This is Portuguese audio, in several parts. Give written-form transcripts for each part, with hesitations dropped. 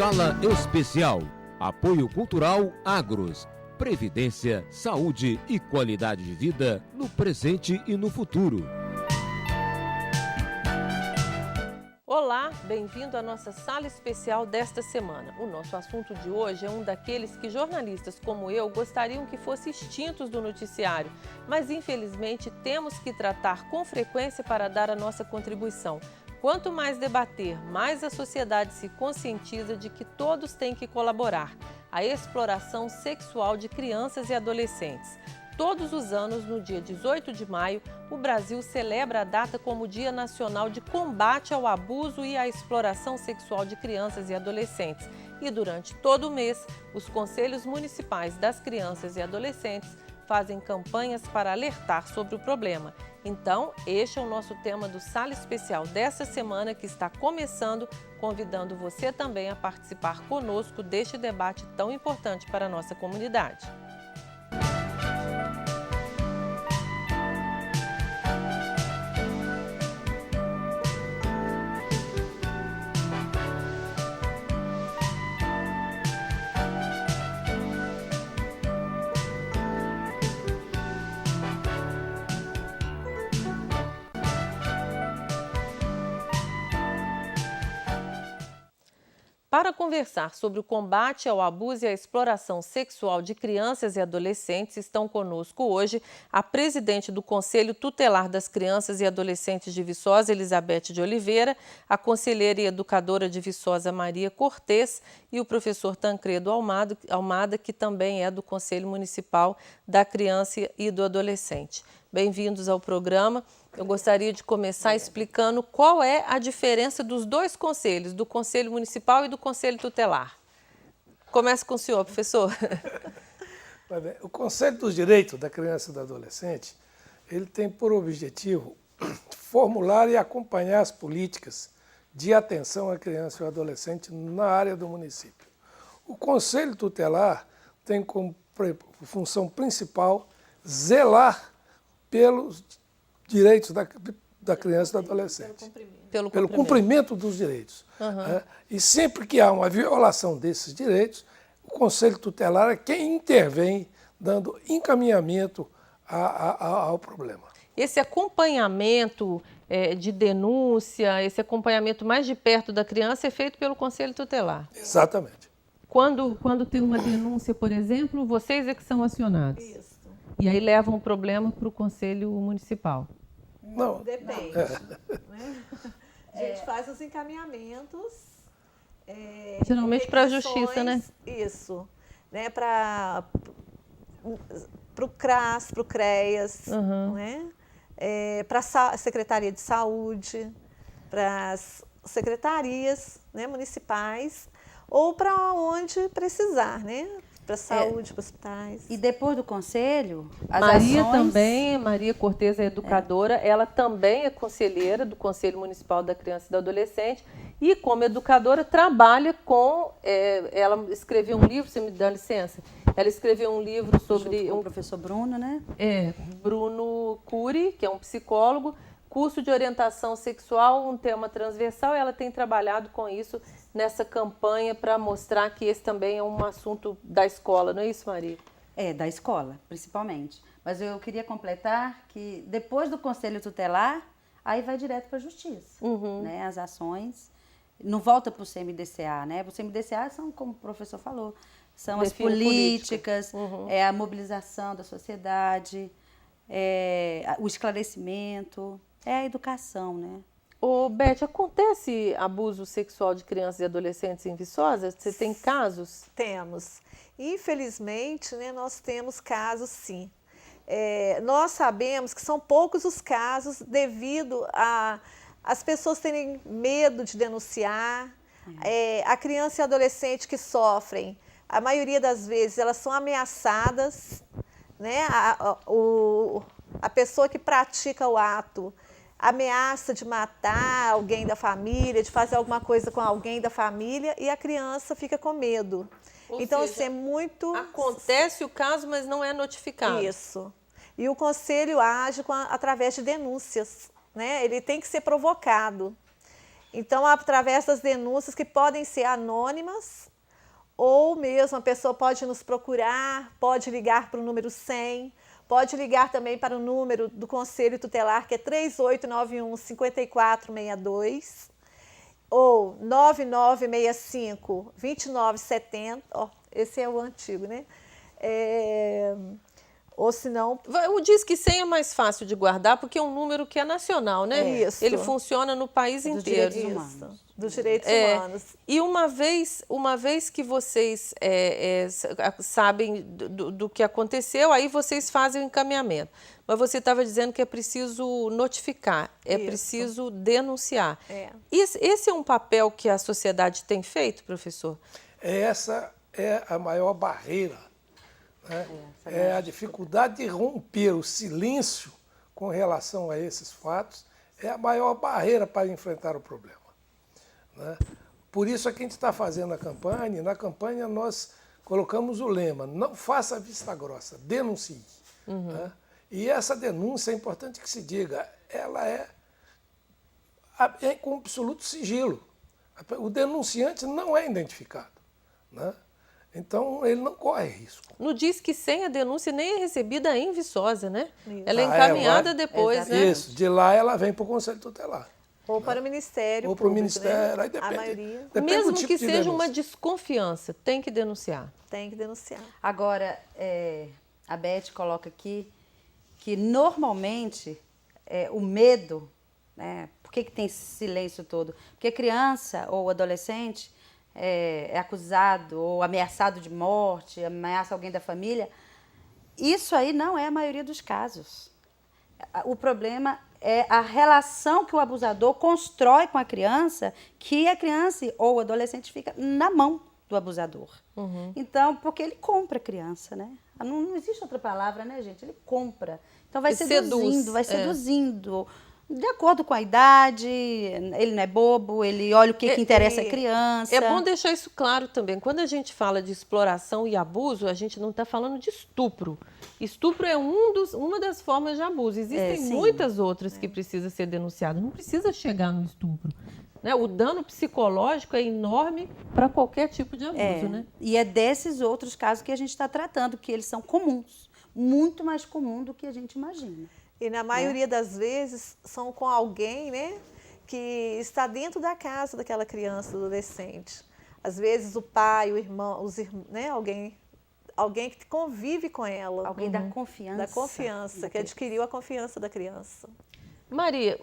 Sala Especial. Apoio Cultural Agros. Previdência, saúde e qualidade de vida no presente e no futuro. Olá, bem-vindo à nossa sala especial desta semana. O nosso assunto de hoje é um daqueles que jornalistas como eu gostariam que fossem extintos do noticiário, mas infelizmente temos que tratar com frequência para dar a nossa contribuição. Quanto mais debater, mais a sociedade se conscientiza de que todos têm que colaborar. A exploração sexual de crianças e adolescentes. Todos os anos, no dia 18 de maio, o Brasil celebra a data como Dia Nacional de Combate ao Abuso e à Exploração Sexual de Crianças e Adolescentes. E durante todo o mês, os Conselhos Municipais das Crianças e Adolescentes fazem campanhas para alertar sobre o problema. Então, este é o nosso tema do Sala Especial desta semana, que está começando, convidando você também a participar conosco deste debate tão importante para a nossa comunidade. Para conversar sobre o combate ao abuso e à exploração sexual de crianças e adolescentes, estão conosco hoje a presidente do Conselho Tutelar das Crianças e Adolescentes de Viçosa, Elizabeth de Oliveira, a conselheira e educadora de Viçosa, Maria Cortês, e o professor Tancredo Almada, que também é do Conselho Municipal da Criança e do Adolescente. Bem-vindos ao programa. Eu gostaria de começar explicando qual é a diferença dos dois conselhos, do Conselho Municipal e do Conselho Tutelar. Começa com o senhor, professor. O Conselho dos Direitos da Criança e do Adolescente, ele tem por objetivo formular e acompanhar as políticas de atenção à criança e ao adolescente na área do município. O Conselho Tutelar tem como função principal zelar pelos direitos da criança e do adolescente. Pelo cumprimento dos direitos. Uhum. E sempre que há uma violação desses direitos, o Conselho Tutelar é quem intervém, dando encaminhamento ao problema. Esse acompanhamento de denúncia, esse acompanhamento mais de perto da criança é feito pelo Conselho Tutelar? Exatamente. Quando tem uma denúncia, por exemplo, vocês é que são acionados? Isso. E aí levam o problema para o Conselho Municipal? Não. Depende. Né? A gente faz os encaminhamentos. Geralmente para a Justiça, né? Isso. Né? Para o CRAS, para o CREAS, uhum. Né? Para a Secretaria de Saúde, para as secretarias, né, municipais, ou para onde precisar, né? Para a saúde, para hospitais. E depois do conselho, as Maria ações... também, Maria Cortês é educadora, ela também é conselheira do Conselho Municipal da Criança e do Adolescente e, como educadora, trabalha com... ela escreveu um livro, você me dá licença? Ela escreveu um livro sobre... o professor Bruno, né? Bruno Cury, que é um psicólogo, curso de orientação sexual, um tema transversal, e ela tem trabalhado com isso nessa campanha para mostrar que esse também é um assunto da escola, não é isso, Maria? Da escola, principalmente. Mas eu queria completar que depois do Conselho Tutelar, aí vai direto para a Justiça, uhum. né? As ações, não volta para o CMDCA, né? O CMDCA são, como o professor falou, são as políticas, uhum. A mobilização da sociedade, o esclarecimento, a educação, né? Ô, Beth, acontece abuso sexual de crianças e adolescentes em Viçosa? Você tem casos? Temos. Infelizmente, né, nós temos casos, sim. Nós sabemos que são poucos os casos devido a as pessoas terem medo de denunciar. A criança e adolescente que sofrem, a maioria das vezes, elas são ameaçadas, né? A pessoa que pratica o ato ameaça de matar alguém da família, de fazer alguma coisa com alguém da família, e a criança fica com medo. Então, seja, assim, é muito... Acontece o caso, mas não é notificado. Isso. E o conselho age através de denúncias, né? Ele tem que ser provocado. Então, através das denúncias que podem ser anônimas, ou mesmo a pessoa pode nos procurar, pode ligar para o número 100, pode ligar também para o número do Conselho Tutelar, que é 3891-5462, ou 9965-2970, esse é o antigo, né? Ou se não... O Disque 100 é mais fácil de guardar porque é um número que é nacional, né? Isso. Ele funciona no país inteiro. Dos direitos humanos. E uma vez que vocês sabem do que aconteceu, aí vocês fazem o encaminhamento. Mas você estava dizendo que é preciso notificar, é preciso denunciar. Esse é um papel que a sociedade tem feito, professor? Essa é a maior barreira. Né? É a dificuldade de romper o silêncio com relação a esses fatos, é a maior barreira para enfrentar o problema. Né? Por isso é que a gente está fazendo a campanha, e na campanha nós colocamos o lema: não faça vista grossa, denuncie. Né? E essa denúncia, é importante que se diga, ela é com absoluto sigilo. O denunciante não é identificado. Né? Então, ele não corre risco. No Disque 100, a denúncia nem é recebida em Viçosa, né? Isso. Ela é encaminhada depois, né? Isso, de lá ela vem para o Conselho Tutelar. Ou para o Ministério Ou para o Ministério, né? aí depende. A maioria. Depende mesmo do tipo que de seja denúncia. uma desconfiança, tem que denunciar. Tem que denunciar. Agora, a Beth coloca aqui que normalmente o medo, né? Por que tem esse silêncio todo? Porque a criança ou adolescente é acusado ou ameaçado de morte, ameaça alguém da família. Isso aí não é a maioria dos casos. O problema é a relação que o abusador constrói com a criança, que a criança ou o adolescente fica na mão do abusador. Então, porque ele compra a criança, né? Não existe outra palavra, né, gente? Ele compra. Então vai seduzindo. De acordo com a idade, ele não é bobo, ele olha o que interessa a criança. É bom deixar isso claro também. Quando a gente fala de exploração e abuso, a gente não está falando de estupro. Estupro é uma das formas de abuso. Existem muitas outras que precisam ser denunciadas. Não precisa chegar no estupro. Né? O dano psicológico é enorme para qualquer tipo de abuso. Né? E é desses outros casos que a gente está tratando, que eles são comuns. Muito mais comum do que a gente imagina. E na maioria das vezes são com alguém, né, que está dentro da casa daquela criança, do adolescente. Às vezes o pai, o irmão, né, alguém que convive com ela. Alguém da confiança. Da confiança, que adquiriu a confiança da criança. Maria,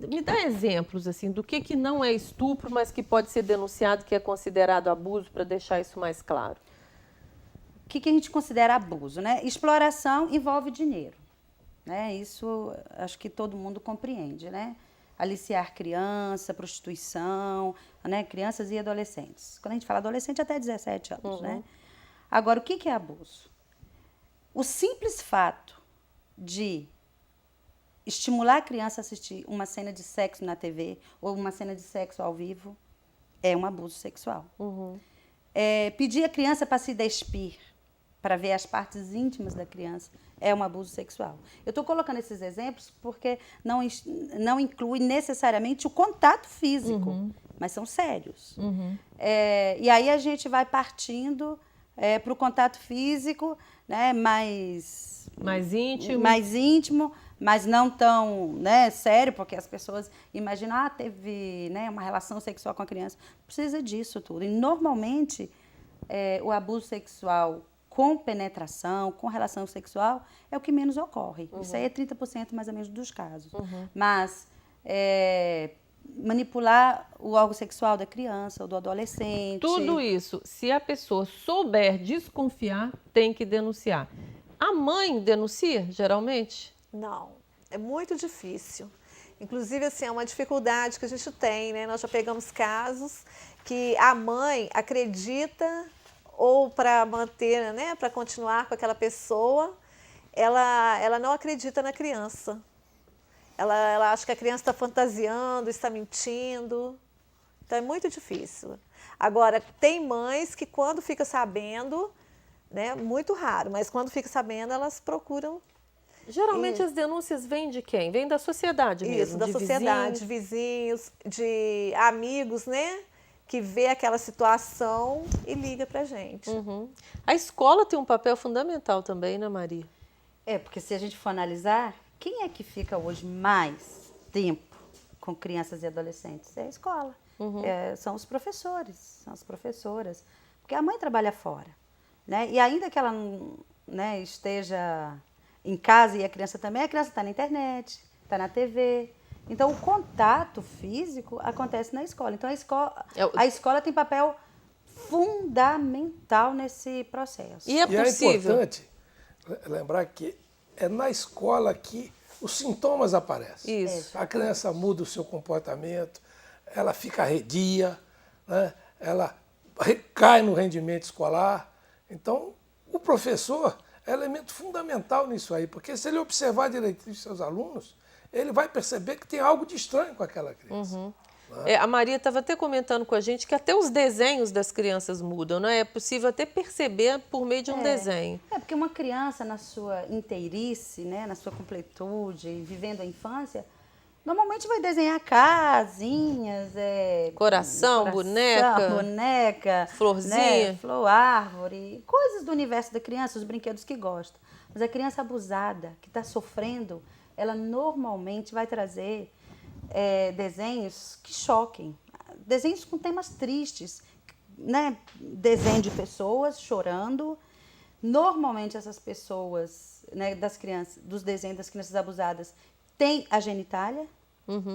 me dá exemplos assim, do que não é estupro, mas que pode ser denunciado, que é considerado abuso, para deixar isso mais claro. O que a gente considera abuso, né? Exploração envolve dinheiro. Né? Isso acho que todo mundo compreende, né? Aliciar criança, prostituição, né? Crianças e adolescentes. Quando a gente fala adolescente, até 17 anos, né? Agora, o que é abuso? O simples fato de estimular a criança a assistir uma cena de sexo na TV ou uma cena de sexo ao vivo é um abuso sexual. Pedir a criança para se despir, para ver as partes íntimas da criança, é um abuso sexual. Eu estou colocando esses exemplos porque não inclui necessariamente o contato físico, mas são sérios. E aí a gente vai partindo para o contato físico, né, mais íntimo, mas não tão, né, sério, porque as pessoas imaginam, teve, né, uma relação sexual com a criança. Precisa disso tudo. E normalmente o abuso sexual com penetração, com relação sexual, é o que menos ocorre. Isso aí é 30% mais ou menos dos casos. Mas manipular o órgão sexual da criança ou do adolescente... Tudo isso, se a pessoa souber desconfiar, tem que denunciar. A mãe denuncia, geralmente? Não, é muito difícil. Inclusive, assim, é uma dificuldade que a gente tem, né? Nós já pegamos casos que a mãe acredita... ou para manter, né, para continuar com aquela pessoa, ela não acredita na criança. Ela acha que a criança está fantasiando, está mentindo. Então, é muito difícil. Agora, tem mães que quando fica sabendo, né, muito raro, mas quando fica sabendo, elas procuram Geralmente as denúncias vêm de quem? Vêm da sociedade mesmo? Isso, da de sociedade, de vizinhos, de amigos, né? Que vê aquela situação e liga pra gente. A escola tem um papel fundamental também, né, Maria? Porque se a gente for analisar, quem é que fica hoje mais tempo com crianças e adolescentes? É a escola. São os professores, são as professoras. Porque a mãe trabalha fora, né? E ainda que ela não, né, esteja em casa e a criança também, a criança está na internet, está na TV. Então, o contato físico acontece na escola. Então, a escola tem papel fundamental nesse processo. E é possível? É importante lembrar que é na escola que os sintomas aparecem. Isso. A criança muda o seu comportamento, ela fica arredia, né? Ela cai no rendimento escolar. Então, o professor é elemento fundamental nisso aí, porque se ele observar direitinho os seus alunos, ele vai perceber que tem algo de estranho com aquela criança. A Maria estava até comentando com a gente que até os desenhos das crianças mudam, não é? É possível até perceber por meio de um desenho. Porque uma criança na sua inteirice, né, na sua completude, vivendo a infância, normalmente vai desenhar casinhas, coração, boneca, florzinha, né, flor, árvore, coisas do universo da criança, os brinquedos que gosta. Mas a criança abusada, que está sofrendo, ela normalmente vai trazer desenhos que choquem, desenhos com temas tristes, né? Desenho de pessoas chorando. Normalmente essas pessoas, né, dos desenhos das crianças abusadas, tem a genitália.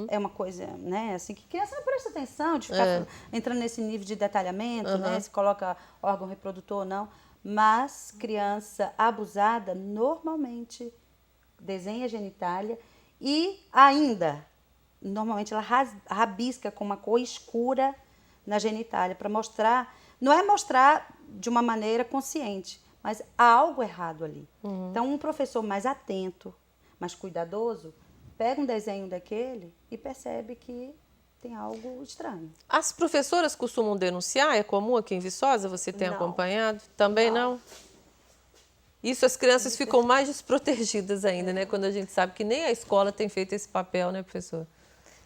É uma coisa, né, assim, que criança não presta atenção, de ficar entrando nesse nível de detalhamento, né, se coloca órgão reprodutor ou não. Mas criança abusada normalmente desenha a genitália e ainda, normalmente ela rabisca com uma cor escura na genitália para mostrar, não é mostrar de uma maneira consciente, mas há algo errado ali. Então, um professor mais atento, mais cuidadoso, pega um desenho daquele e percebe que tem algo estranho. As professoras costumam denunciar? É comum aqui em Viçosa? Você tem acompanhado? Também não? Isso, as crianças ficam mais desprotegidas ainda, né? Quando a gente sabe que nem a escola tem feito esse papel, né, professor?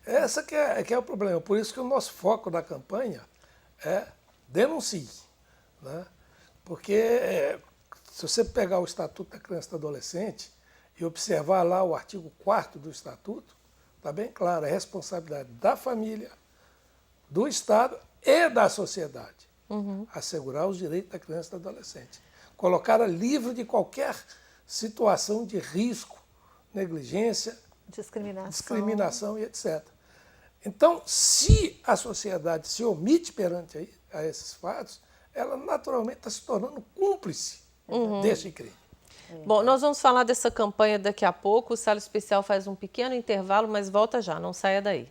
Essa que é o problema. Por isso que o nosso foco da campanha é denuncie, né? Porque se você pegar o Estatuto da Criança e do Adolescente e observar lá o artigo 4º do Estatuto, está bem claro, é responsabilidade da família, do Estado e da sociedade assegurar os direitos da criança e do adolescente. Colocá-la livre de qualquer situação de risco, negligência, discriminação e etc. Então, se a sociedade se omite perante a esses fatos, ela naturalmente está se tornando cúmplice desse crime. Bom, nós vamos falar dessa campanha daqui a pouco. O Sala Especial faz um pequeno intervalo, mas volta já, não saia daí.